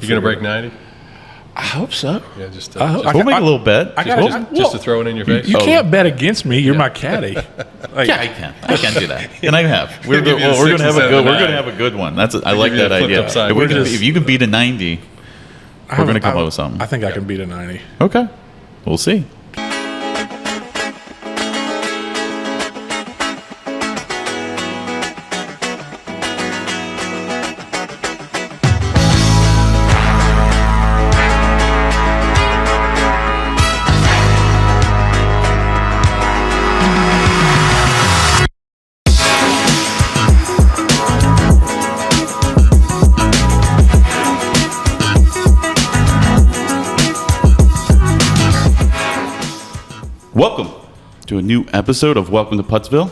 You going to break 90? I hope so. Yeah, just we'll make a little bet. Just to throw it in your face. You can't bet against me. You're my caddy. Yeah, I can. I can do that, and I have. We're give you the going to 6 have and a good. 7 We're and going to 9. have a good one. I like give you that the flipped idea. upside. If you can beat a 90, we're going to come up with something. I think I can beat a 90. Okay, we'll see. Welcome to a new episode of Welcome to Puttsville.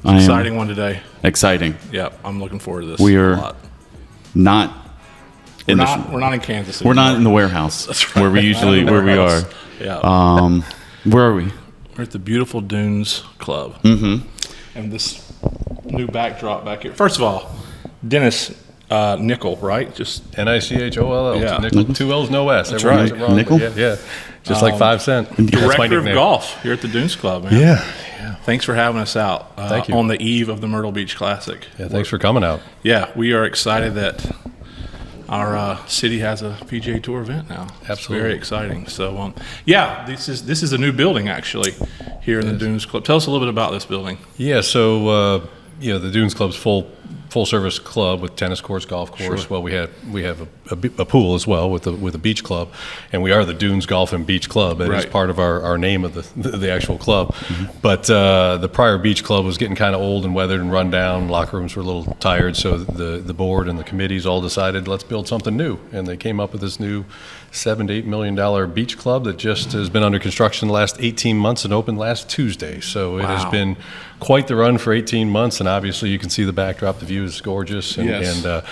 Exciting one today. Exciting. Yeah, I'm looking forward to this. We are a lot. not We're not in Kansas City. We're not in the warehouse. That's right. Where we are. Yeah. Where are we? We're at the beautiful Dunes Club. Mm-hmm. And this new backdrop back here. First of all, Dennis Nicholl, right? Just Nicholl. Yeah. Nicholl, 2 L's, no S. That's Everyone right. gets it wrong, Nicholl? Yeah. Just like 5 cents. That's my director of nickname. golf here at the Dunes Club, man. Yeah. Thanks for having us out Thank you. on the eve of the Myrtle Beach Classic. Yeah, thanks for coming out. Yeah, we are excited that our city has a PGA Tour event now. Absolutely. It's very exciting. So, this is a new building actually here in the Dunes Club. Tell us a little bit about this building. Yeah, so the Dunes Club's full service club with tennis courts, golf course. Sure. Well, we have a pool as well with a beach club, and we are the Dunes Golf and Beach Club. That is Right. part of our name of the actual club. Mm-hmm. But the prior beach club was getting kind of old and weathered and run down. Locker rooms were a little tired, so the board and the committees all decided let's build something new, and they came up with this new $7 to $8 million beach club that just has been under construction the last 18 months and opened last Tuesday. So it has been quite the run for 18 months, and obviously you can see the backdrop. The view is gorgeous, and, Yes. and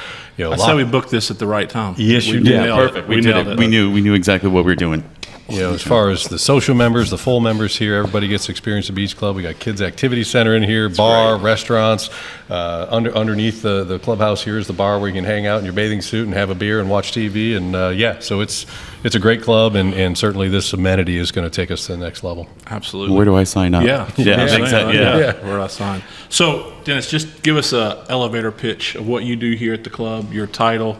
I say we booked this at the right time. Yes, you We did. nailed Perfect. it. We did nailed it. We knew exactly what we were doing. As far as the social members, the full members here, everybody gets to experience the beach club. We got kids activity center in here, bar, restaurants. Underneath the clubhouse here is the bar where you can hang out in your bathing suit and have a beer and watch TV. And so it's a great club, and certainly this amenity is going to take us to the next level. Absolutely. Where do I sign up? Yeah. Yeah. Where do I sign? So, Dennis, just give us an elevator pitch of what you do here at the club, your title,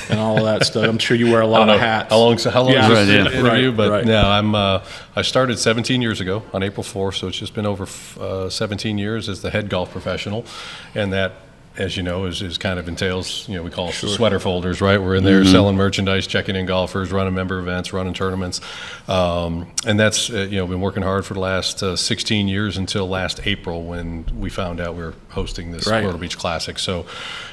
and all of that stuff. I'm sure you wear a lot of hats. How long is this interview? Right, but right. no, I started 17 years ago on April 4th, so it's just been over 17 years as the head golf professional, and that, as you know, is kind of entails, we call it sweater folders, right? We're in there selling merchandise, checking in golfers, running member events, running tournaments. And that's, been working hard for the last 16 years until last April when we found out we were hosting this Myrtle Beach Classic. So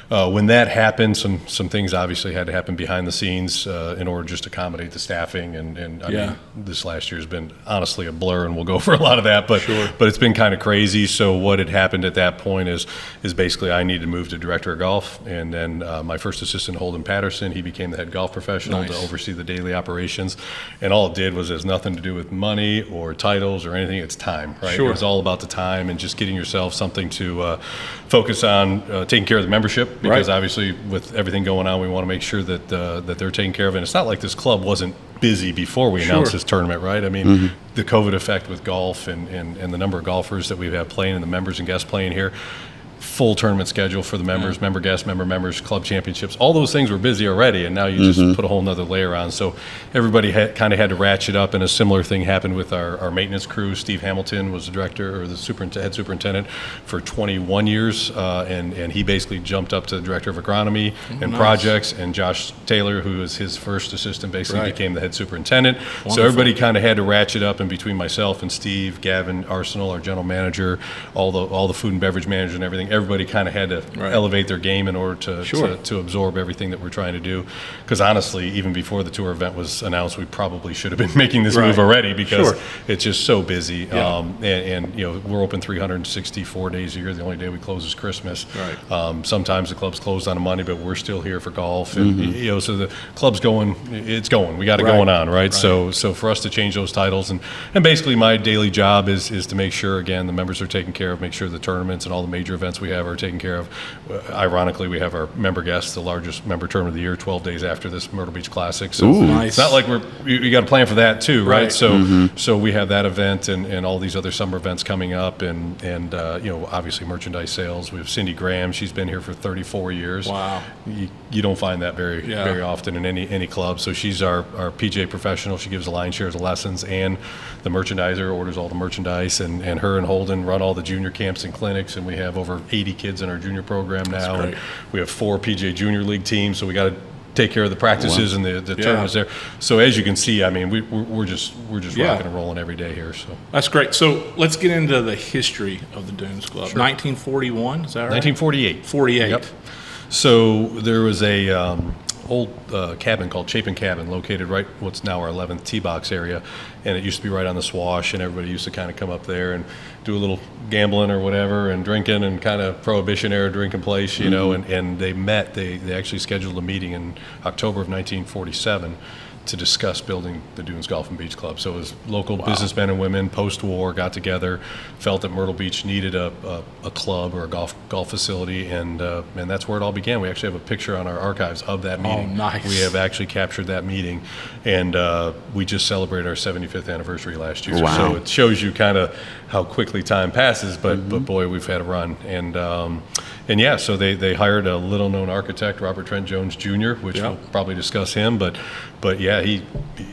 when that happened, some things obviously had to happen behind the scenes in order just to accommodate the staffing. And I mean, this last year has been honestly a blur, and we'll go over a lot of that. But it's been kind of crazy. So what had happened at that point is basically I needed to move to director of golf, and then my first assistant, Holden Patterson, he became the head golf professional to oversee the daily operations. And all it did was, it has nothing to do with money or titles or anything. It's time, right? It was all about the time and just getting yourself something to focus on, taking care of the membership. Because obviously with everything going on, we want to make sure that that they're taken care of. And it's not like this club wasn't busy before we announced this tournament, right? I mean, the COVID effect with golf and the number of golfers that we have playing and the members and guests playing here, full tournament schedule for the members, member guests, members, club championships. All those things were busy already, and now you just put a whole nother layer on. So everybody kind of had to ratchet up, and a similar thing happened with our maintenance crew. Steve Hamilton was the director, or the head superintendent for 21 years, and he basically jumped up to the director of agronomy and projects, and Josh Taylor, who was his first assistant, basically became the head superintendent. Wonderful. So everybody kind of had to ratchet up, and between myself and Steve, Gavin Arsenal, our general manager, all the food and beverage managers and everything, everybody kind of had to elevate their game in order to absorb everything that we're trying to do. Because honestly, even before the tour event was announced, we probably should have been making this move already, because it's just so busy. And we're open 364 days a year. The only day we close is Christmas. Sometimes the club's closed on a Monday, but we're still here for golf. And so the club's going. It's going. We got it going on, right? So for us to change those titles, and basically my daily job is to make sure, again, the members are taken care of, make sure the tournaments and all the major events events we have are taken care of. Ironically, we have our member guests, the largest member tournament of the year, 12 days after this Myrtle Beach Classic. So it's not like you got to plan for that too, right? So we have that event and all these other summer events coming up, and obviously merchandise sales. We have Cindy Graham. She's been here for 34 years. Wow. You don't find that very often in any club. So she's our PGA professional. She gives the lion's share of the lessons, and the merchandiser orders all the merchandise, and her and Holden run all the junior camps and clinics, and we have over 80 kids in our junior program now. And we have 4 PGA Junior League teams, so we got to take care of the practices and the tournaments there. So as you can see, I mean, we're just rocking and rolling every day here. So that's great. So let's get into the history of the Dunes Club. Sure. 1941, is that right? 1948. 48. Yep. So there was a old cabin called Chapin Cabin located right what's now our 11th tee box area, and it used to be right on the Swash, and everybody used to kind of come up there and do a little gambling or whatever and drinking, and kind of Prohibition era drinking place, you know, and they actually scheduled a meeting in October of 1947 to discuss building the Dunes Golf and Beach Club. So it was local businessmen and women post-war got together, felt that Myrtle Beach needed a club or a golf facility, and that's where it all began. We actually have a picture on our archives of that meeting. Oh, nice. We have actually captured that meeting, and we just celebrated our 75th anniversary last year. Wow. So it shows you kind of how quickly time passes, but boy, we've had a run. And yeah, so they hired a little-known architect, Robert Trent Jones Jr., which we'll probably discuss him, but yeah,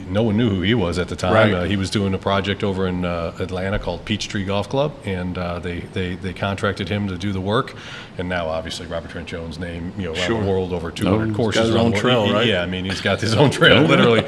no one knew who he was at the time. Right. He was doing a project over in Atlanta called Peachtree Golf Club, and they contracted him to do the work. And now, obviously, Robert Trent Jones' name, around the world, over 200 courses. He's got his own trail, right? Yeah, I mean, he's got his own trail, literally.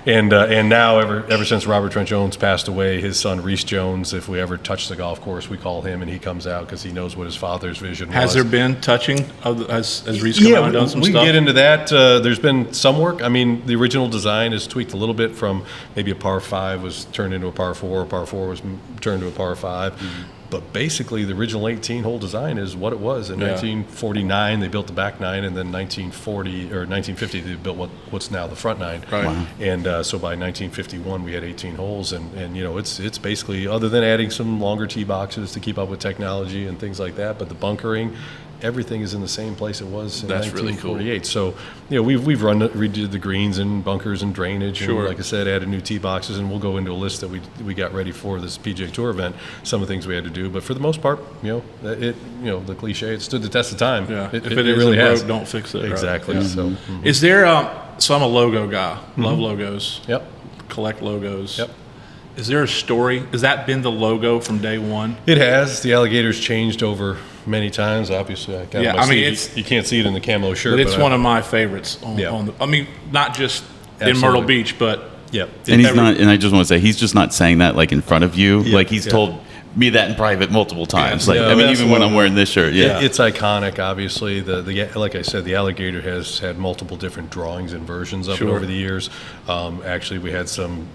And now, ever since Robert Trent Jones passed away, his son Reese Jones, if we ever touch the golf course, we call him, and he comes out because he knows what his father's vision was. Has there been touching has Reese come out and done some stuff? We can get into that. There's been some work. I mean, the original design is tweaked a little bit from maybe a par 5 was turned into a par 4, a par 4 was turned to a par 5. But basically, the original 18-hole design is what it was. In 1949, they built the back 9, and then 1940 or 1950, they built what's now the front 9. Right. Wow. And so by 1951, we had 18 holes, and it's basically, other than adding some longer tee boxes to keep up with technology and things like that, but the bunkering, everything is in the same place it was in 1948. Really cool. So, we've redid the greens and bunkers and drainage, and like I said, added new tee boxes, and we'll go into a list that we got ready for this PGA Tour event. Some of the things we had to do, but for the most part, the cliche, it stood the test of time. Yeah. It really has. Don't fix it. Exactly. Right? So, is there? So I'm a logo guy. Love logos. Yep. Collect logos. Yep. Is there a story? Has that been the logo from day one? It has. The alligator's changed over many times. Obviously, you can't see it in the camo shirt, but it's one of my favorites. Not just in Myrtle Beach, but and he's not. And I just want to say, he's just not saying that like in front of you. Like he's told me that in private multiple times. Even when I'm wearing this shirt, it's iconic. Obviously, like I said, the alligator has had multiple different drawings and versions of it over the years. Actually, we had some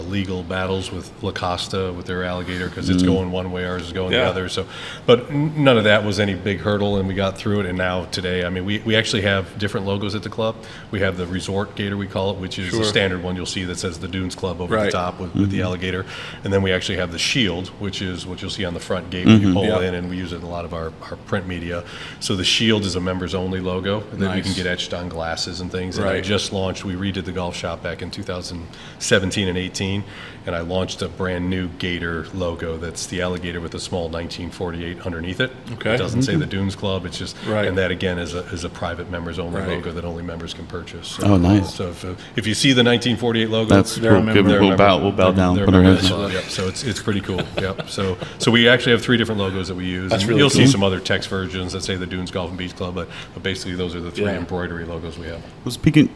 legal battles with La Costa with their alligator because it's going one way, ours is going the other. So, but none of that was any big hurdle, and we got through it. And now today, we actually have different logos at the club. We have the Resort Gator, we call it, which is the standard one you'll see that says the Dunes Club over the top with the alligator, and then we actually have the Shield, which is what you'll see on the front gate when you pull in, and we use it in a lot of our print media. So the Shield is a members-only logo that we can get etched on glasses and things. And I just launched, we redid the golf shop back in 2017 and 18, and I launched a brand new Gator logo that's the alligator with a small 1948 underneath it. Okay. It doesn't say the Dunes Club, it's just, and that again is a private members-only logo that only members can purchase. So, nice. So if you see the 1948 logo, that's cool. We'll bow down, put our heads up. Yep. So it's pretty cool. Yep. So we actually have 3 different logos that we use. That's and really you'll cool. see some other text versions that say the Dunes Golf and Beach Club, but basically those are the 3 embroidery logos we have. Well, speaking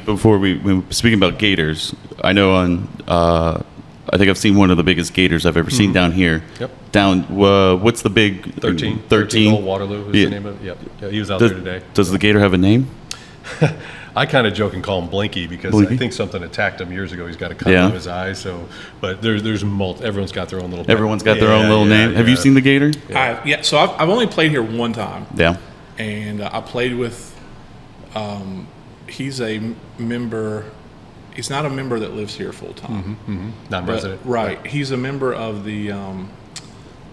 before we speaking about gators, I know I think I've seen one of the biggest gators I've ever seen down here. Yep. Down, what's the big 13 Old Waterloo is the name of it. Yep. Yeah, he was out there today. Does the gator have a name? I kind of joke and call him Blinky because I think something attacked him years ago. He's got a cut on his eye. So, but there's everyone's got their own little. Everyone's got their own little name. Have you seen the gator? So I've only played here one time. Yeah. And I played with. He's a member. He's not a member that lives here full time. Non-resident. Right. He's a member of the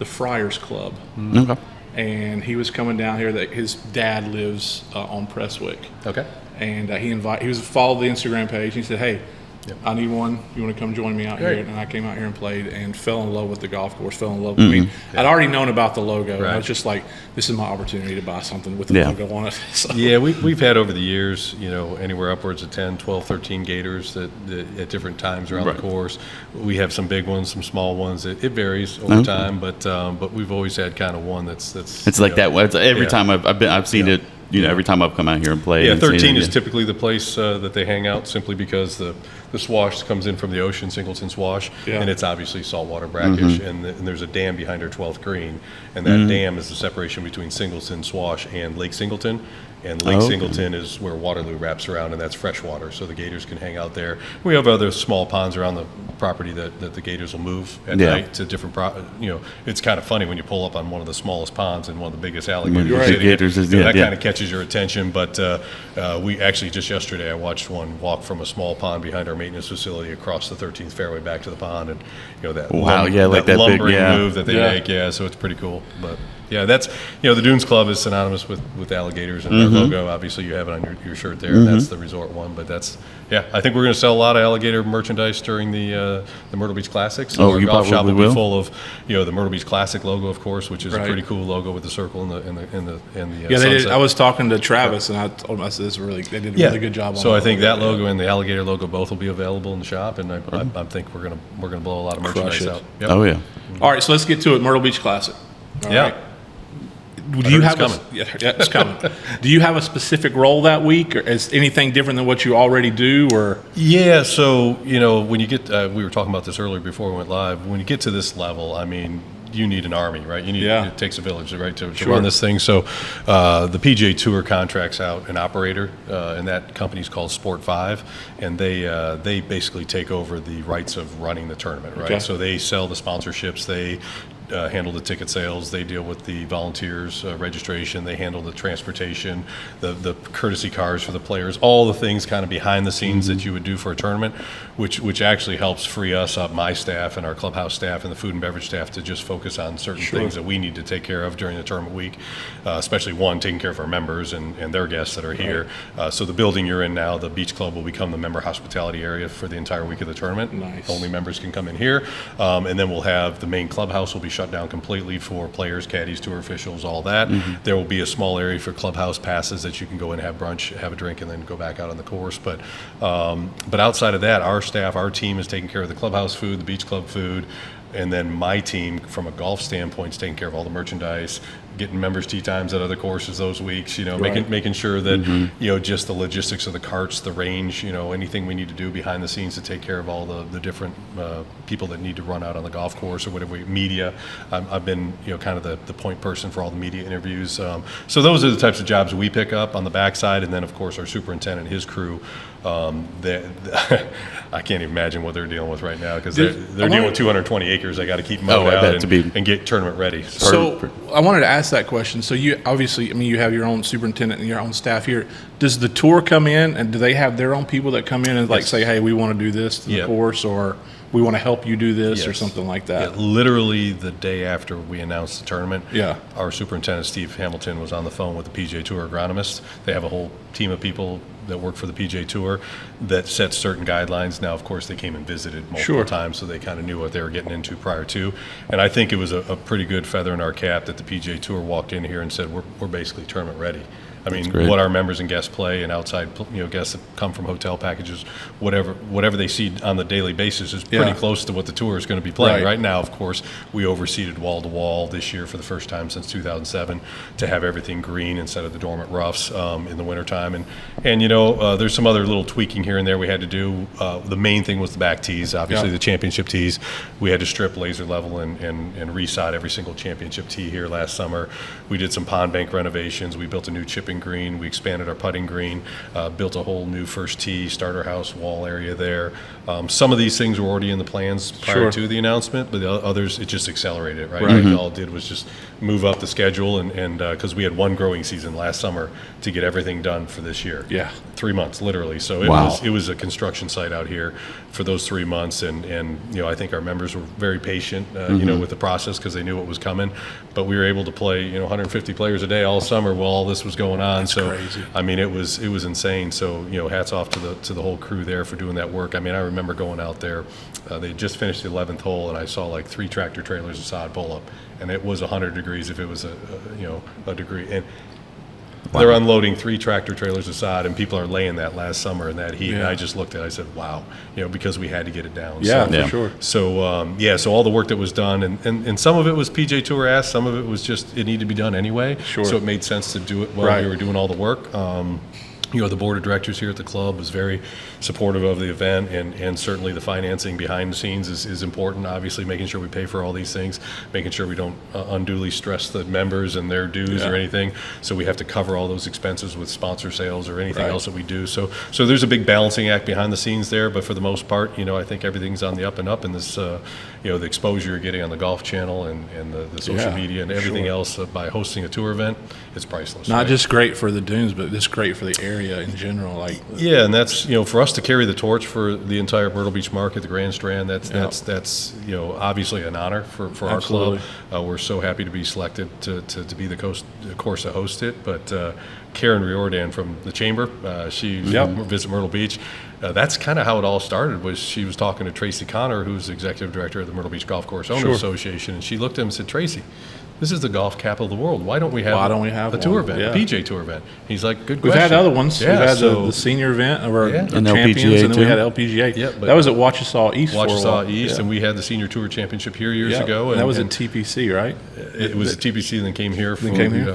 Friars Club. Okay. and he was coming down here. That his dad lives on Prestwick. Okay. And he was followed the Instagram page. He said, "Hey, I need one. You want to come join me out here?" And I came out here and played and fell in love with the golf course. Fell in love. I mean, I'd already known about the logo. And I was just like, "This is my opportunity to buy something with the logo on it." So. Yeah, we've had over the years, anywhere upwards of 10, 12, 13 gators that at different times around the course. We have some big ones, some small ones. It varies over time, but we've always had kind of one that's. It's like that. Every time I've seen it. Every time I've come out here and played. Yeah, 13 is typically the place that they hang out, simply because the swash comes in from the ocean, Singleton Swash, and it's obviously saltwater brackish, and there's a dam behind our 12th green, and that dam is the separation between Singleton Swash and Lake Singleton. And Lake Singleton is where Waterloo wraps around, and that's fresh water, so the gators can hang out there. We have other small ponds around the property that the gators will move at night to different it's kind of funny when you pull up on one of the smallest ponds and one of the biggest alligators. That kind of catches your attention. But we actually, just yesterday, I watched one walk from a small pond behind our maintenance facility across the 13th fairway back to the pond, and that lumbering move that they make. So it's pretty cool. But yeah, that's the Dunes Club is synonymous with alligators, and our logo, obviously, you have it on your shirt there. And that's the resort one. But I think we're going to sell a lot of alligator merchandise during the Myrtle Beach Classic. So our golf shop will be full of the Myrtle Beach Classic logo, of course, which is a pretty cool logo with the circle and the they did. I was talking to Travis, and I told him, I said, they did a really good job. So I think that logo and the alligator logo both will be available in the shop, and I think we're gonna blow a lot of merchandise out. Yep. Oh yeah. All right, so let's get to it. Myrtle Beach Classic. All right. Do you have it's coming. Do you have a specific role that week, or is anything different than what you already do? Or so when you get, we were talking about this earlier before we went live. When you get to this level, I mean, you need an army, right? You need it takes a village, right, to run this thing. So the PGA Tour contracts out an operator, and that company's called Sport 5, and they basically take over the rights of running the tournament, right? Okay. So they sell the sponsorships, they handle the ticket sales, they deal with the volunteers registration, they handle the transportation, the courtesy cars for the players, all the things kind of behind the scenes that you would do for a tournament, which actually helps free us up, my staff and our clubhouse staff and the food and beverage staff, to just focus on certain things that we need to take care of during the tournament week, especially taking care of our members and their guests that are here. So the building you're in now, the Beach Club, will become the member hospitality area for the entire week of the tournament. Nice. Only members can come in here, and then we'll have the main clubhouse will be shut down completely for players, caddies, tour officials, all that. There will be a small area for clubhouse passes that you can go and have brunch, have a drink, and then go back out on the course. But outside of that, our staff, our team is taking care of the clubhouse food, the beach club food, and then my team, from a golf standpoint, is taking care of all the merchandise, getting members' tee times at other courses those weeks, making sure that, just the logistics of the carts, the range, anything we need to do behind the scenes to take care of all the different people that need to run out on the golf course or whatever. Media, I've been, kind of the point person for all the media interviews. So those are the types of jobs we pick up on the backside. And then, of course, our superintendent, his crew, I can't even imagine what they're dealing with right now, because they're dealing with 220 acres. They got to keep mowed out and get tournament ready. So I wanted to ask that question. So you obviously, you have your own superintendent and your own staff here. Does the tour come in, and do they have their own people that come in and say, hey, we want to do this to the course, or we want to help you do this, or something like that? Literally the day after we announced the tournament, our superintendent, Steve Hamilton, was on the phone with the PGA Tour agronomist. They have a whole team of people that work for the PGA Tour that set certain guidelines. Now, of course, they came and visited multiple times, so they kind of knew what they were getting into prior to. And I think it was a pretty good feather in our cap that the PGA Tour walked in here and said, we're basically tournament ready. I mean, what our members and guests play, and outside guests that come from hotel packages, whatever they see on the daily basis is pretty close to what the tour is going to be playing. Right now, of course, we overseeded wall to wall this year for the first time since 2007 to have everything green instead of the dormant roughs in the wintertime. And there's some other little tweaking here and there we had to do. The main thing was the back tees, obviously the championship tees. We had to strip, laser level, and resod every single championship tee here last summer. We did some pond bank renovations. We built a new chipping second green. We expanded our putting green, built a whole new first tee, starter house, wall area there. Some of these things were already in the plans prior to the announcement, but the others, it just accelerated it, right? Like all it did was just move up the schedule, and because we had one growing season last summer to get everything done for this year. Yeah. 3 months, literally. So it was a construction site out here for those 3 months, and you know, I think our members were very patient, you know, with the process because they knew what was coming. But we were able to play, you know, 150 players a day all summer while all this was going on. That's crazy. I mean, it was insane. So, you know, hats off to the whole crew there for doing that work. I mean, I remember going out there. They just finished the 11th hole, and I saw like 3 tractor trailers of sod pull up, and it was 100 degrees if it was a degree. And they're unloading 3 tractor trailers of sod, and people are laying that last summer in that heat. And I just looked at it, I said, wow, you know, because we had to get it down. For sure. So, so all the work that was done, and some of it was PGA Tour asked, some of it was just it needed to be done anyway. Sure. So it made sense to do it while we were doing all the work. You know, the board of directors here at the club was very supportive of the event, and certainly the financing behind the scenes is important. Obviously, making sure we pay for all these things, making sure we don't unduly stress the members and their dues or anything. So we have to cover all those expenses with sponsor sales or anything else that we do. So there's a big balancing act behind the scenes there, but for the most part, you know, I think everything's on the up and up, and this, you know, the exposure you're getting on the Golf Channel and the social media and everything else by hosting a tour event, it's priceless. Not just great for the dunes, but it's great for the area in general. Like, and that's, you know, for us to carry the torch for the entire Myrtle Beach market, the Grand Strand, that's you know, obviously an honor for our club. We're so happy to be selected to be the course to host it. But Karen Riordan from the Chamber, she visit Myrtle Beach. That's kind of how it all started. Was she was talking to Tracy Connor, who's the executive director of the Myrtle Beach Golf Course Owners Association, and she looked at him and said, "Tracy, this is the golf capital of the world. Why don't we have a tour event, a PGA Tour event?" He's like, "Good question." We've had other ones. We've had the senior event of our champions, LPGA and then we had LPGA. That was at Wausau East. Wausau East, and we had the Senior Tour Championship here years ago. And that was at TPC, right? It was at TPC, and then came here.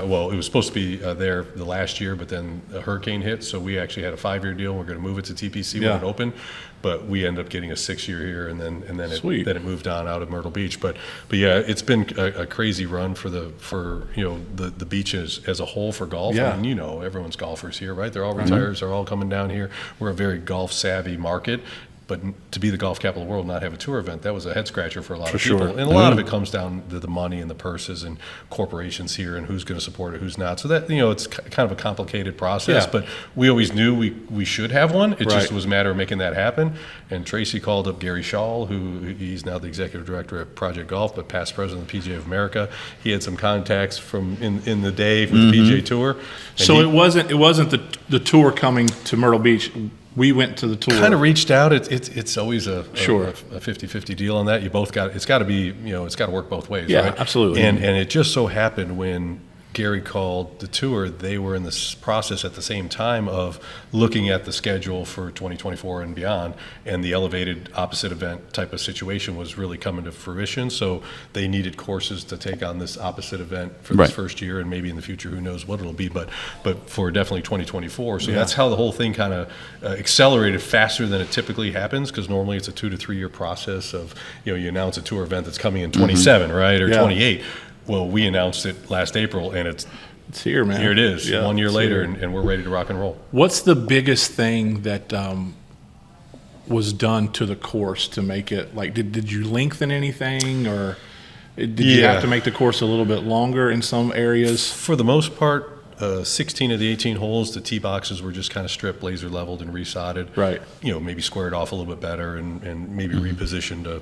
Well, it was supposed to be there the last year, but then a hurricane hit, so we actually had a 5-year deal. We're going to move it to TPC when it opened. But we ended up getting a 6-year here, and then it moved on out of Myrtle Beach. But yeah, it's been a crazy run for you know, the beaches as a whole for golf. I mean, you know, everyone's golfers here, right? They're all retired, they're all coming down here. We're a very golf savvy market. But to be the golf capital of the world, not have a tour event, that was a head scratcher for a lot of people. And a lot of it comes down to the money and the purses and corporations here and who's going to support it, who's not. So that, you know, it's kind of a complicated process. But we always knew we should have one. It just was a matter of making that happen. And Tracy called up Gary Schall, who he's now the executive director at Project Golf, but past president of the PGA of America. He had some contacts from in the day with the PGA Tour. So it wasn't the tour coming to Myrtle Beach. We went to the tour. Kind of reached out. It's always a 50-50 deal on that. It's got to be, you know, it's got to work both ways, right? Yeah, absolutely. And it just so happened when Gary called the tour, they were in this process at the same time of looking at the schedule for 2024 and beyond, and the elevated opposite event type of situation was really coming to fruition. So they needed courses to take on this opposite event for this first year, and maybe in the future, who knows what it'll be, but for definitely 2024. So that's how the whole thing kind of accelerated faster than it typically happens, because normally it's a 2 to 3 year process of, you know, you announce a tour event that's coming in 27, right, or 28. Well, we announced it last April, and it's here, man. Here it is, 1 year later, and we're ready to rock and roll. What's the biggest thing that was done to the course to make it, like, did you lengthen anything, or did you have to make the course a little bit longer in some areas? For the most part, 16 of the 18 holes, the tee boxes were just kind of stripped, laser leveled, and resodded. Right. You know, maybe squared off a little bit better, and maybe repositioned a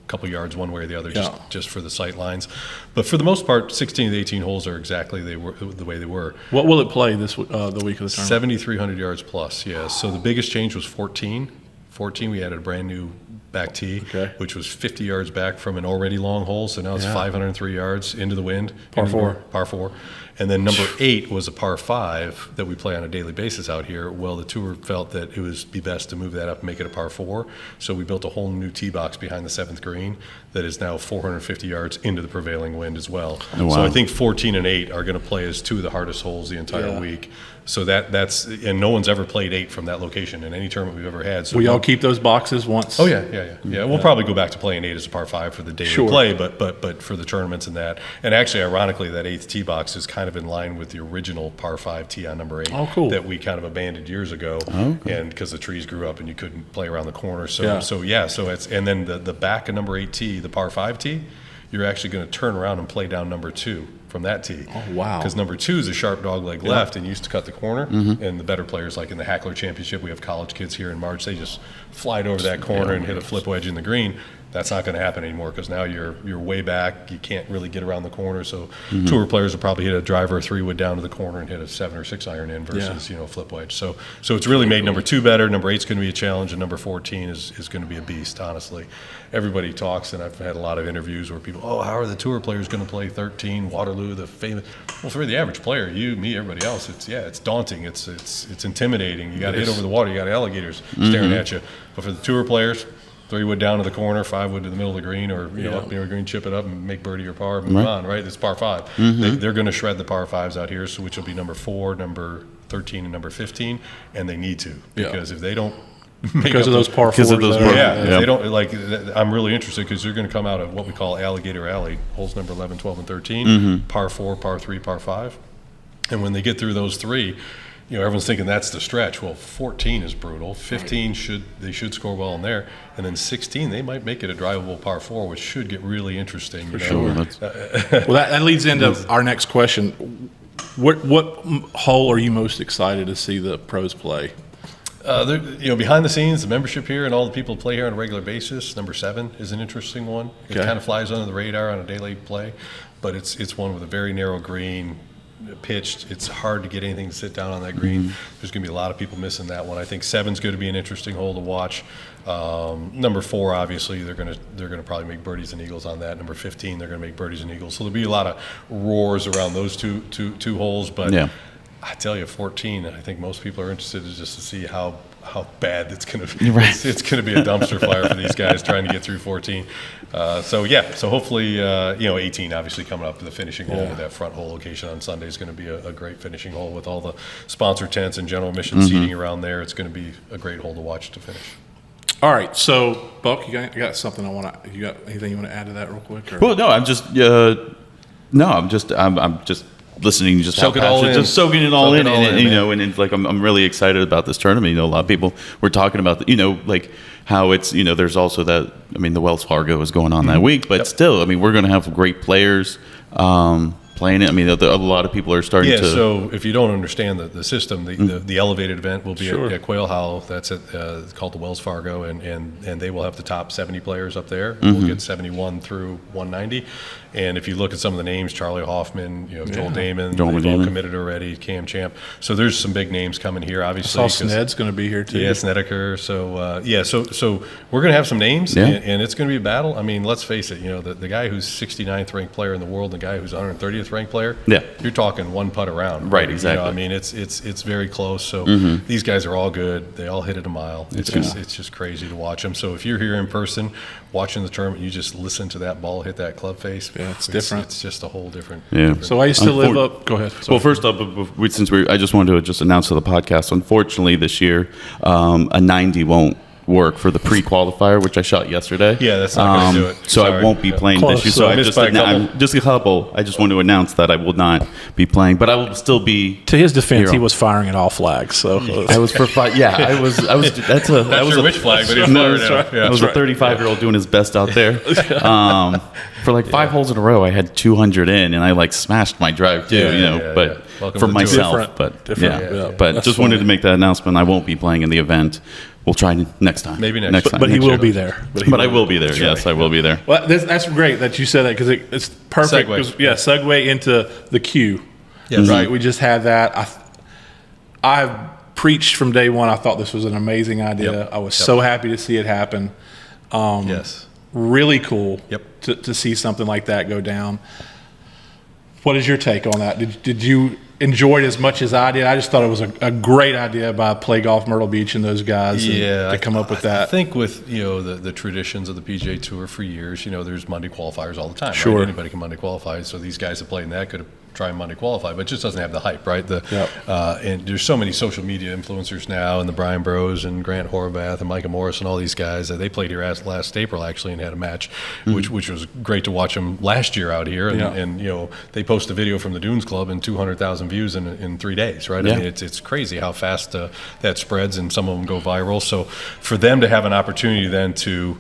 couple yards one way or the other, just for the sight lines. But for the most part, 16 of the 18 holes are exactly the way they were. What will it play this the week of the tournament? 7,300 yards plus. Yeah. So the biggest change was 14. 14, we added a brand new back tee, which was 50 yards back from an already long hole. So now it's 503 yards into the wind. Par 4. And then number 8 was a par 5 that we play on a daily basis out here. Well, the tour felt that it would be best to move that up and make it a par 4. So we built a whole new tee box behind the 7th green that is now 450 yards into the prevailing wind as well. Oh, wow. So I think 14 and 8 are going to play as 2 of the hardest holes the entire week. So that's and no one's ever played 8 from that location in any tournament we've ever had. So will y'all keep those boxes once? Oh yeah. Yeah. We'll probably go back to playing 8 as a par 5 for the daily play, but for the tournaments and that. And actually, ironically, that 8th tee box is kind of in line with the original par 5 tee on number 8 that we kind of abandoned years ago. And because the trees grew up and you couldn't play around the corner. So it's, and then the back of number 8 tee, the par 5 tee, you're actually going to turn around and play down number 2 from that tee. Oh, wow. Because number 2 is a sharp dog leg left and used to cut the corner. And the better players, like in the Hackler Championship, we have college kids here in March, they just fly over that corner and hit a flip wedge in the green. That's not going to happen anymore because now you're way back. You can't really get around the corner. So tour players will probably hit a driver or 3-wood down to the corner and hit a 7 or 6 iron in versus a flip wedge. So it's really made number 2 better. Number 8's going to be a challenge, and number 14 is going to be a beast. Honestly, everybody talks, and I've had a lot of interviews where people, how are the tour players going to play 13 Waterloo, the famous? Well, for the average player, you, me, everybody else, it's daunting. It's intimidating. You got to hit over the water. You got alligators staring at you. But for the tour players, 3-wood down to the corner, 5-wood to the middle of the green, or up near the green, chip it up and make birdie or par, move on. Right, it's par 5. They're going to shred the par 5s out here, so which will be number 4, number 13, and number 15, and they need to because if they don't because of those par 4s, if they don't I'm really interested because they're going to come out of what we call Alligator Alley, holes number 11, 12, and 13, par 4, par 3, par 5, and when they get through those 3. Everyone's thinking that's the stretch. Well, 14 is brutal. 15 they should score well in there, and then 16 they might make it a drivable par 4, which should get really interesting. For sure. Well, that leads into our next question. What hole are you most excited to see the pros play? Behind the scenes, the membership here and all the people who play here on a regular basis. Number 7 is an interesting one. It kind of flies under the radar on a daily play, but it's one with a very narrow green. Pitched, it's hard to get anything to sit down on that green. There's going to be a lot of people missing that one. I think 7's going to be an interesting hole to watch. Number 4, obviously, they're going to probably make birdies and eagles on that. Number 15, they're going to make birdies and eagles. So there'll be a lot of roars around those two holes. But I tell you, 14, I think most people are interested just to see how bad it's going to be. It's going to be a dumpster fire for these guys trying to get through 14. So hopefully, 18 obviously coming up to the finishing hole with that front hole location on Sunday is going to be a great finishing hole with all the sponsor tents and general admission seating around there. It's going to be a great hole to watch to finish. All right, so Buck, you got something you got anything you want to add to that real quick? Or? Well, no, I'm just listening, just soaking it all in, and it's like I'm really excited about this tournament. A lot of people were talking about how it's there's also that the Wells Fargo is going on that week, but still we're going to have great players playing it. A lot of people are starting to. So if you don't understand the system, the elevated event will be at Quail Hollow. That's it's called the Wells Fargo, and they will have the top 70 players up there. We'll get 71 through 190. And if you look at some of the names, Charlie Hoffman, Joel Damon, they've all committed already, Cam Champ. So there's some big names coming here, obviously. I saw Sned's going to be here too. Yeah, Snedeker. So we're going to have some names, and it's going to be a battle. Let's face it, the guy who's 69th ranked player in the world, and the guy who's 130th ranked player, you're talking one putt around. Right, exactly. It's very close. So these guys are all good. They all hit it a mile. It's just crazy to watch them. So if you're here in person watching the tournament, you just listen to that ball hit that club face. Yeah, it's different. It's just a whole different. So I used to live up. Go ahead. Sorry. Well, first up, I just wanted to just announce to the podcast. Unfortunately, this year, a 90 won't work for the pre-qualifier, which I shot yesterday. Yeah, that's not going to do it. So I won't be playing this year. So I just a couple. I just want to announce that I will not be playing, but I will still be. To his defense, he was firing at all flags. So I was for five. Yeah, I was. That was a which flag, but he's firing out. I was a 35-year-old doing his best out there. For 5 holes in a row, I had 200 in, and I smashed my drive too. But for myself, but just wanted to make that announcement. I won't be playing in the event. We'll try next time. Maybe next time. But he will be there. But I will be there. Yes, I will be there. Well, that's great that you said that because it's perfect. Segue into the queue. Yes. Right. We just had that. I preached from day one. I thought this was an amazing idea. Yep. I was so happy to see it happen. Really cool. To see something like that go down. What is your take on that? Did you enjoy it as much as I did? I just thought it was a great idea by Play Golf Myrtle Beach and those guys to come up with that. I think with the traditions of the PGA Tour for years, there's Monday qualifiers all the time. Sure, right? Anybody can Monday qualify. So these guys that played in that could have try and Monday qualify, but it just doesn't have the hype, right? And there's so many social media influencers now, and the Brian Bros and Grant Horvath and Micah Morris and all these guys. They played here last April actually and had a match, which was great to watch them last year out here. And they post a video from the Dunes Club and 200,000 views in 3 days, right? I mean, it's crazy how fast that spreads, and some of them go viral. So for them to have an opportunity then to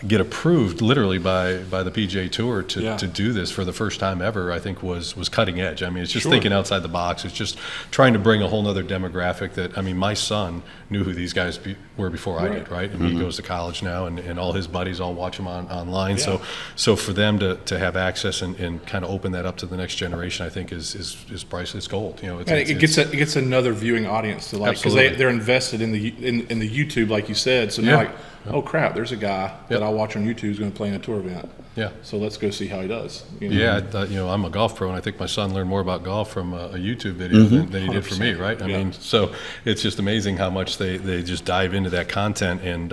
get approved literally by the PGA Tour to do this for the first time ever, I think was cutting edge. I mean, it's just thinking outside the box. It's just trying to bring a whole nother demographic that, I mean, my son knew who these guys were before I did, right? And he goes to college now, and all his buddies all watch him online. So for them to have access and kind of open that up to the next generation, I think is priceless gold. It gets another viewing audience to like, because they're invested in the YouTube, like you said. So they're like, oh crap, there's a guy that I watch on YouTube who's going to play in a tour event. Yeah. So let's go see how he does. Yeah, I'm a golf pro, and I think my son learned more about golf from a YouTube video than he did from me, right? I mean, so it's just amazing how much they just dive into that content, and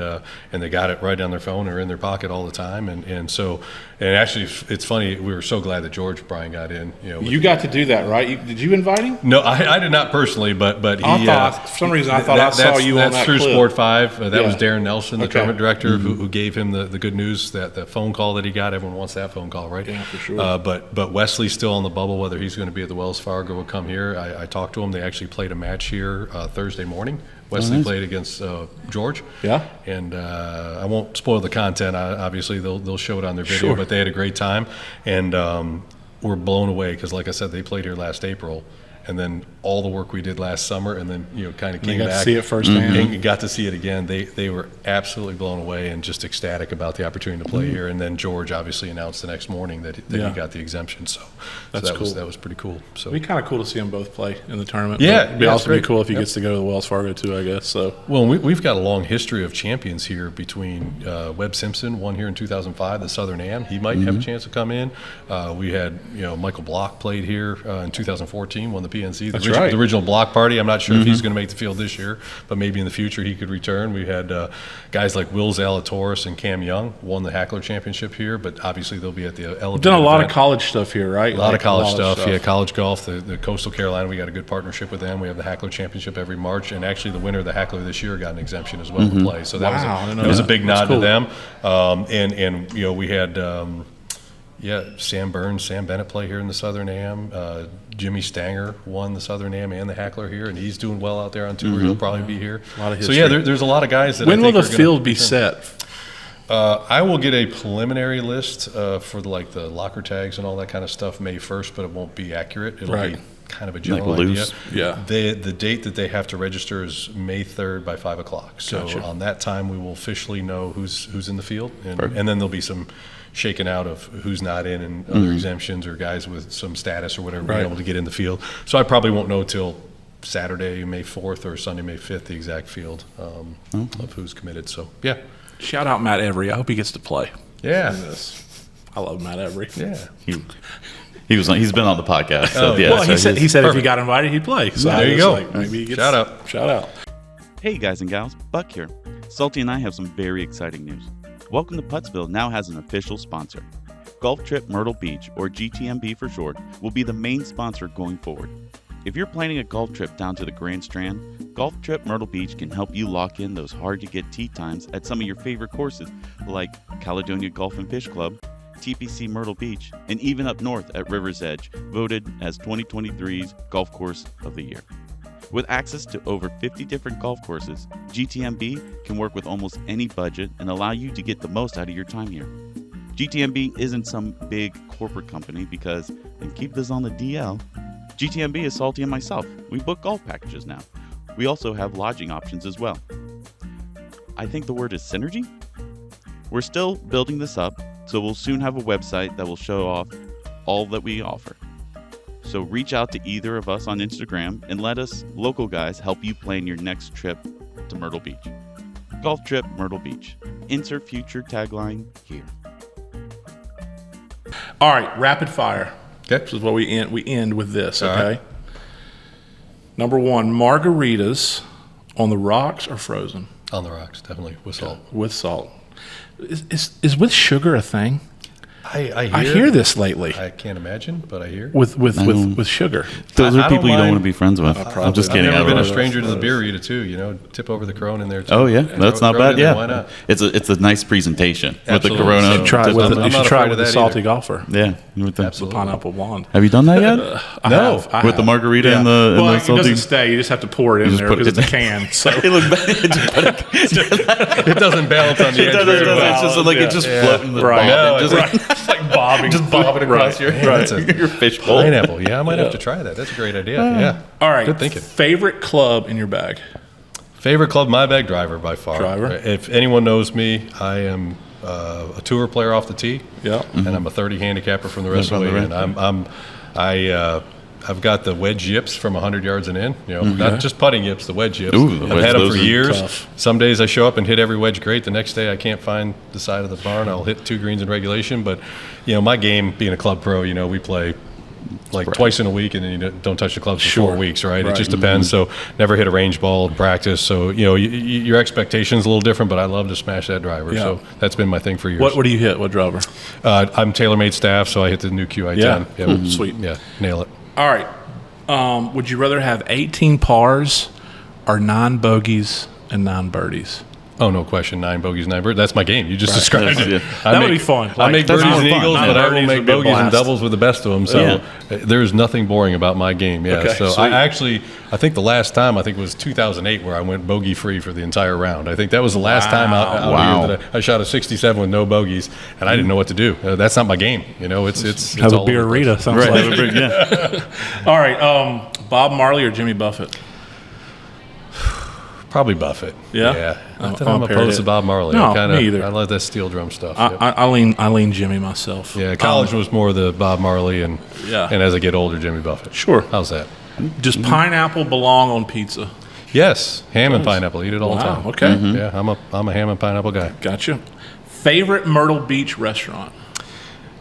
they got it right on their phone or in their pocket all the time, and actually it's funny, we were so glad that George Bryan got in. You got to do that, right? Did you invite him? No, I did not personally, but he. For some reason, I thought I saw you on that That's True clip. Sport 5. That was Darren Nelson, the tournament director, who gave him the good news, that phone call that he got. Everyone wants that phone call, right? Yeah, for sure. But Wesley's still on the bubble, whether he's going to be at the Wells Fargo or come here. I talked to him. They actually played a match here Thursday morning. Wesley played against George. Yeah. And I won't spoil the content. Obviously, they'll show it on their video, but they had a great time. And we're blown away because, like I said, they played here last April. And then all the work we did last summer, and then kind of came back. Got to see it firsthand. And got to see it again. They were absolutely blown away and just ecstatic about the opportunity to play here. And then George obviously announced the next morning that he got the exemption. So that was pretty cool. So it'd be kind of cool to see them both play in the tournament. Yeah, it'd also be cool if he gets to go to the Wells Fargo too, I guess. So we've got a long history of champions here between Webb Simpson won here in 2005, the Southern Am. He might have a chance to come in. We had Michael Block played here in 2014, won the PNC. The original Block Party. I'm not sure if he's going to make the field this year, but maybe in the future he could return. We had guys like Will Zalatoris and Cam Young won the Hackler Championship here, but obviously they'll be at the elevated. We've done a lot of college stuff here, right? A lot of college stuff. Yeah, college golf. The Coastal Carolina, we got a good partnership with them. We have the Hackler Championship every March, and actually the winner of the Hackler this year got an exemption as well to play. So that was a big nod to them. And we had. Sam Burns, Sam Bennett play here in the Southern Am. Jimmy Stanger won the Southern Am and the Hackler here, and he's doing well out there on tour. He'll probably be here. A lot of history. So there's a lot of guys that. When will the field be set? I will get a preliminary list for the locker tags and all that kind of stuff May 1st, but it won't be accurate. It'll be kind of a general idea. Yeah. The date that they have to register is May 3rd by 5 o'clock. So on that time, we will officially know who's in the field, and then there'll be some shaken out of who's not in and other exemptions or guys with some status or whatever being able to get in the field. So I probably won't know till Saturday, May 4th or Sunday, May 5th, the exact field of who's committed. So, yeah. Shout out Matt Every. I hope he gets to play. Yeah. I love Matt Every. Yeah. He's been on the podcast. So he said if he got invited, he'd play. So there you go. Maybe he gets, Shout out. Hey guys and gals, Buck here. Salty and I have some very exciting news. Welcome to Puttsville now has an official sponsor. Golf Trip Myrtle Beach, or GTMB for short, will be the main sponsor going forward. If you're planning a golf trip down to the Grand Strand, Golf Trip Myrtle Beach can help you lock in those hard-to-get tee times at some of your favorite courses like Caledonia Golf and Fish Club, TPC Myrtle Beach, and even up north at River's Edge, voted as 2023's Golf Course of the Year. With access to over 50 different golf courses, GTMB can work with almost any budget and allow you to get the most out of your time here. GTMB isn't some big corporate company because, and keep this on the DL, GTMB is Salty and myself. We book golf packages now. We also have lodging options as well. I think the word is synergy? We're still building this up, so we'll soon have a website that will show off all that we offer. So reach out to either of us on Instagram and let us, local guys, help you plan your next trip to Myrtle Beach. Golf Trip Myrtle Beach. Insert future tagline here. All right, rapid fire. Okay. This is what we end with this, okay? Right. Number 1, margaritas on the rocks or frozen? On the rocks, definitely, with salt. With salt. Is with sugar a thing? I hear this lately. I can't imagine, but I hear. With sugar. Those are people you don't mind. want to be friends with. I'm just kidding. I've never been a love it. stranger to the burrito too. Tip over the Corona in there too. Oh yeah, And that's throw not it bad. in there, Yeah, why not? it's a nice presentation with the Absolutely. Corona. So Try it with, I'm you not should try afraid it of with the that salty either. golfer. Yeah, with the, Absolutely. Pineapple blonde. Have you done that yet? I With the have. margarita and the Well, and the it salty. doesn't stay. You just have to pour it in there put because it it's a can. So It looked bad. It doesn't balance on the edge very well. It's just like it just floating the Right. ball. No, Just right. It's like bobbing. Just bobbing across your hand. Right. That's a your fishbowl. pineapple. Yeah, I might have to try that. That's a great idea. Yeah. All right. Good thinking. Favorite club in your bag? Favorite club, my bag, driver by far. Driver. If anyone knows me, I am a tour player off the tee. Yeah. And I'm a 30 handicapper from the rest of the way. And I've got the wedge yips from 100 yards and in. Not just putting yips, the wedge yips. Ooh, I've had them those for are years. tough. Some days I show up and hit every wedge great. The next day I can't find the side of the barn. I'll hit 2 greens in regulation. But my game, being a club pro, we play like twice in a week, and then you don't touch the clubs for 4 weeks, right? It just depends. So never hit a range ball in practice. So your expectations a little different, but I love to smash that driver. Yeah. So that's been my thing for years. What do you hit? What driver? I'm TaylorMade staff, so I hit the new QI10. Yeah. Sweet. Yeah, nail it. All right. Would you rather have 18 pars or 9 bogeys and 9 birdies? Oh, no question. 9 bogeys, 9 birdies. That's my game. You just described it. Yeah. That would be fun. I make That's birdies more and fun. eagles, 9 but I will birdies make would be a bogeys and blast. doubles with the best of them. So there's nothing boring about my game. Yeah. Okay, so sweet. I think the last time, I think it was 2008 where I went bogey free for the entire round. I think that was the last time out here that I shot a 67 with no bogeys, and I didn't know what to do. That's not my game. It's Have a all over the place. beer sounds Right. like. Yeah. All right. Bob Marley or Jimmy Buffett? Probably Buffett. Yeah? Not that I'm I'm opposed to Bob Marley. No, me either. I love that steel drum stuff. Yep. I lean Jimmy myself. Yeah, college was more the Bob Marley, and as I get older, Jimmy Buffett. Sure. How's that? Does pineapple belong on pizza? Yes, ham and pineapple. Eat it all the Wow, time. okay. Yeah, I'm a ham and pineapple guy. Gotcha. Favorite Myrtle Beach restaurant?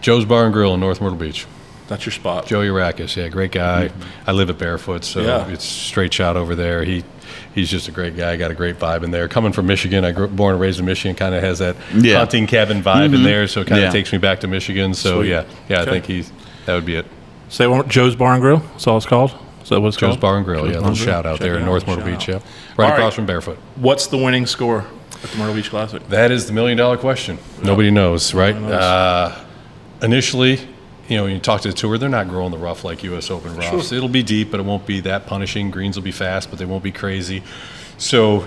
Joe's Bar and Grill in North Myrtle Beach. That's your spot. Joey Rakis, yeah, great guy. I live at Barefoot, so it's straight shot over there. He's just a great guy. Got a great vibe in there. Coming from Michigan, I grew up, born and raised in Michigan. Kind of has that hunting cabin vibe in there, so it kind of takes me back to Michigan. So Sweet. I think that would be it. Say one, Joe's Bar and Grill. That's all it's called. Is that what it's Joe's called? Bar and Grill, Joe's yeah, Bar little and Grill. shout out Check there it in out, North Myrtle shout Beach, out. right All across right. from Barefoot. What's the winning score at the Myrtle Beach Classic? That is the $1 million question. Nobody knows, right? Initially, when you talk to the tour, they're not growing the rough like U.S. Open roughs. Sure. It'll be deep, but it won't be that punishing. Greens will be fast, but they won't be crazy. So,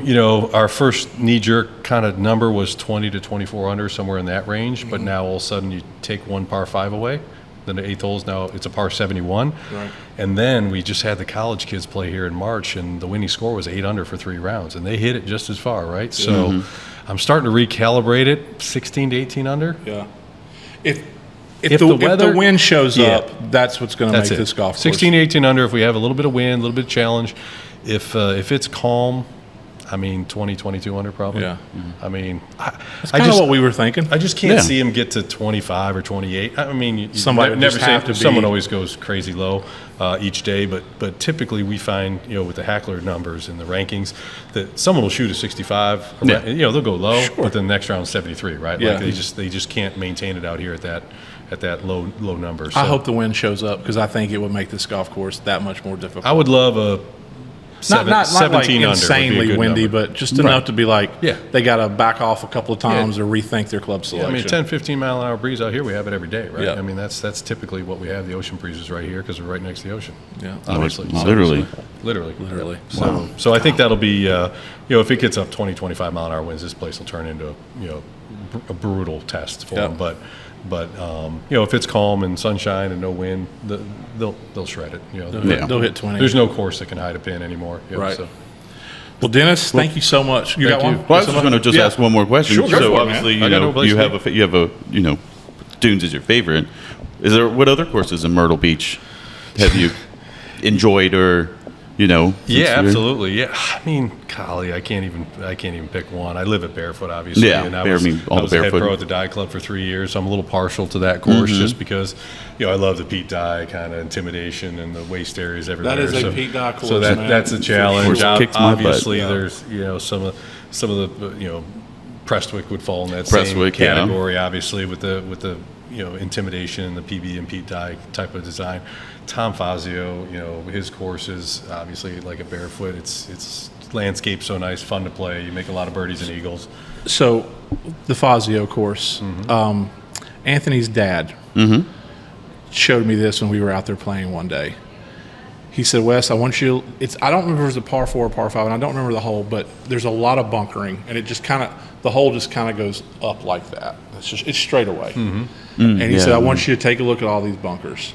our first knee-jerk kind of number was 20 to 24 under, somewhere in that range. But now all of a sudden you take one par 5 away. Then the 8th hole is now it's a par 71. Right. And then we just had the college kids play here in March, and the winning score was 8 under for 3 rounds. And they hit it just as far, right? So I'm starting to recalibrate it, 16 to 18 under. Yeah. If the wind shows up, that's what's going to make it. this golf course. 16 to 18 under if we have a little bit of wind, a little bit of challenge. If it's calm, 20, 22 under probably. Yeah. I mean, That's kind of what we were thinking. I just can't see him get to 25 or 28. I mean, Somebody would never just have to someone be- always goes crazy low each day, but typically we find, with the Hackler numbers and the rankings, that someone will shoot a 65. Yeah. They'll go low, but then the next round 73, right? Yeah. Like they just can't maintain it out here at that low number. So I hope the wind shows up because I think it would make this golf course that much more difficult. I would love a not like 17 under would be a insanely good windy, number. but just enough to be like, Yeah. they got to back off a couple of times or rethink their club Yeah, selection. 10, 15 mile an hour breeze out here, we have it every day, right? Yeah. I mean, that's typically what we have, the ocean breezes right here because we're right next to the ocean. Yeah. Obviously. Literally. Literally. So I think that'll be, if it gets up 20, 25 mile an hour winds, this place will turn into, a brutal test for them. But if it's calm and sunshine and no wind, they'll shred it. They'll hit 20. There's no course that can hide a pin anymore. Right. So. Well, Dennis, thank you so much. You got thank one? you. Well, I was just going to ask one more question. Sure, go so for it, obviously, man. I got no place you to have a Dunes is your favorite. What other courses in Myrtle Beach have you enjoyed or Yeah, since you're- absolutely. Yeah, I mean, golly, I can't even pick one. I live at Barefoot, obviously, Yeah, and I I was, mean, all I the was a head Barefoot. pro at the Dye Club for 3 years. So I'm a little partial to that course just because, I love the Pete Dye kind of intimidation and the waste areas everywhere. That is a so, Pete Dye course, So man. that's a challenge. Course kicks my butt. Obviously, there's some of the Prestwick would fall in that Prestwick, same category, obviously, with the intimidation and the PB and Pete die type of design. Tom Fazio, his courses, obviously, like a Barefoot, it's landscape so nice, fun to play. You make a lot of birdies and eagles. So, the Fazio course, Anthony's dad showed me this when we were out there playing one day. He said, Wes, I want you I don't remember if it was a par 4 or par 5, and I don't remember the hole, but there's a lot of bunkering, and it just the hole just kind of goes up like that. It's straight away. And he said, I want you to take a look at all these bunkers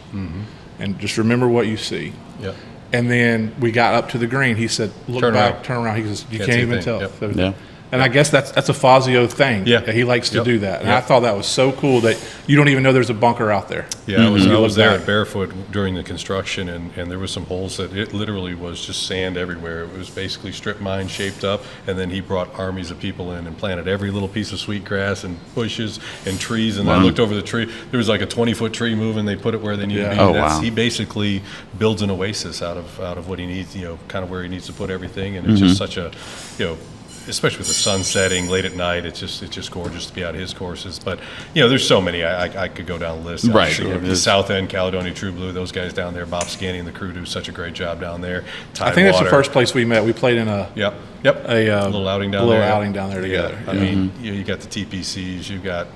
and just remember what you see. Yep. And then we got up to the green. He said, turn around. He goes, you can't even tell. Yep. And I guess that's a Fazio thing. Yeah. He likes to do that. And I thought that was so cool that you don't even know there's a bunker out there. Yeah, I was there at Barefoot during the construction, and there was some holes that it literally was just sand everywhere. It was basically strip mine shaped up, and then he brought armies of people in and planted every little piece of sweetgrass and bushes and trees. And I looked over the tree. There was like a 20-foot tree moving. They put it where they needed to be. Oh, wow. He basically builds an oasis out of what he needs, kind of where he needs to put everything. And it's just such a, especially with the sun setting late at night, it's just gorgeous to be out his courses. But there's so many. I could go down the list. Right. The South End, Caledonia True Blue, those guys down there. Bob Scanny and the crew do such a great job down there. I think that's the first place we met. We played in a little outing down there. Outing down there together. I mean, you got the TPCs. You got.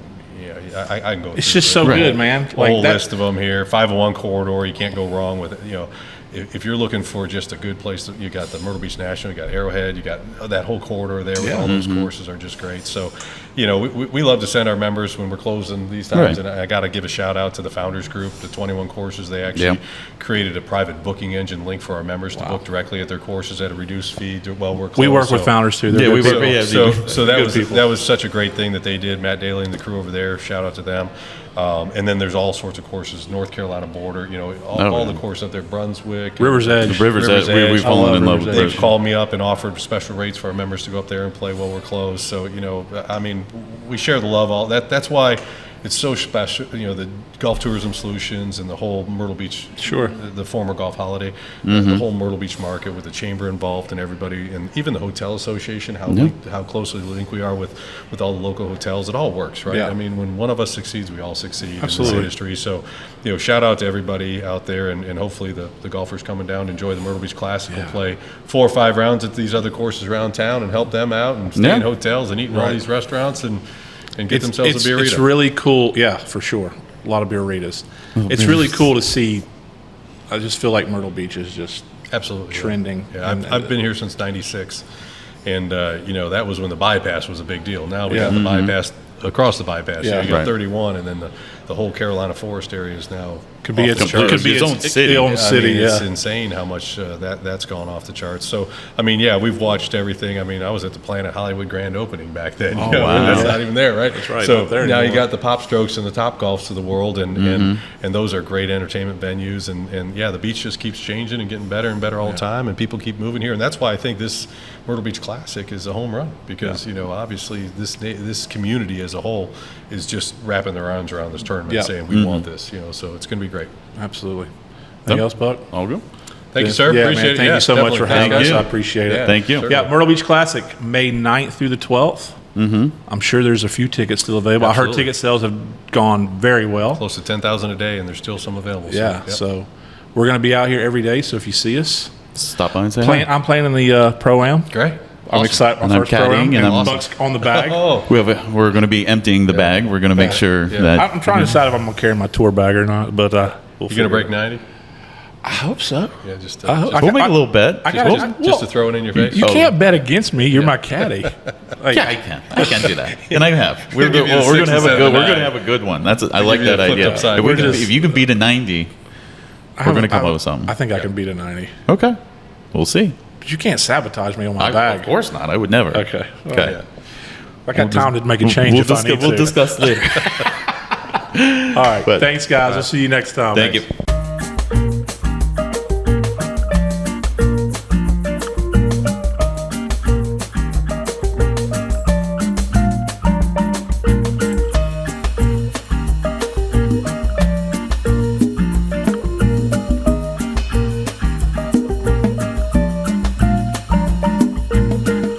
I can go. It's just so good, man. A whole list of them here. 501 corridor. You can't go wrong with it. If you're looking for just a good place, you got the Myrtle Beach National, you got Arrowhead, you got that whole corridor there. With all those courses are just great. So, we love to send our members when we're closing these times. Right. And I got to give a shout out to the Founders Group, the 21 courses. They actually created a private booking engine link for our members to book directly at their courses at a reduced fee while we're closed. We work with Founders too. We work. So that was such a great thing that they did. Matt Daly and the crew over there. Shout out to them. And then there's all sorts of courses, North Carolina border, all the courses up there, Brunswick, Rivers Edge. Rivers Edge. We've fallen in love with They've called me up and offered special rates for our members to go up there and play while we're closed. So, we share the love. All that's why it's so special. The Golf Tourism Solutions and the whole Myrtle Beach, the former Golf Holiday, the whole Myrtle Beach market with the chamber involved and everybody, and even the hotel association, how closely linked we are with all the local hotels. It all works, right? Yeah. I mean, when one of us succeeds, we all succeed Absolutely. in this industry. So, shout out to everybody out there, and hopefully the golfers coming down to enjoy the Myrtle Beach Classic will play 4 or 5 rounds at these other courses around town and help them out and stay in hotels and eat in all these restaurants and get themselves a beerita. It's really cool. Yeah, for sure. A lot of beeritas. It's really cool to see. I just feel like Myrtle Beach is just absolutely trending. Yeah, I've been here since '96, and that was when the bypass was a big deal. Now we got the bypass across the bypass. Yeah. You got 31, and then the whole Carolina Forest area is now could be its own city. It's insane how much that's gone off the charts. So we've watched everything. I was at the Planet Hollywood grand opening back then. Wow. That's not even there, right? That's right. So there now anymore. you got the Pop Strokes and the Top Golfs of the world, and those are great entertainment venues. And the beach just keeps changing and getting better and better all the time, and people keep moving here. And that's why I think this Myrtle Beach Classic is a home run because obviously this community as a whole is just wrapping their arms around this tournament, saying we want this. So it's going to be great. Absolutely. Anything else, Buck? All good. Thank you, sir. Yeah, Appreciate it. Thank you so much for having us. you. I appreciate it. Thank you. certainly. Yeah, Myrtle Beach Classic, May 9th through the 12th. I'm sure there's a few tickets still available. I heard Absolutely. ticket sales have gone very well. Close to 10,000 a day, and there's still some available. So we're going to be out here every day. So if you see us, Stop by and say hi. I'm playing in the Pro-Am. Great. I'm excited. My And I'm first Pro-Am. caddying, and I'm Buck's on the bag. We're going to be emptying the bag. We're going to make sure that I'm trying to decide if I'm going to carry my tour bag or not, but we'll You going to break 90? I hope so. Yeah, just we'll make a little bet. just to throw it in your face. You can't bet against me. You're my caddy. Like, Yeah, I can. I can do that, and I have. We're give going you a to 6 have a and good. 7 We're and going to 9. have a good one. I like you that the flipped idea. upside. If you can beat a 90, we're going to come up with something. I think I can beat a 90. Okay, we'll see. But you can't sabotage me on my bag. Of course not. I would never. Okay. Well, Okay. I got time to make a change if I need to. We'll discuss later. All right. Thanks, guys. We'll see you next time. Thank you.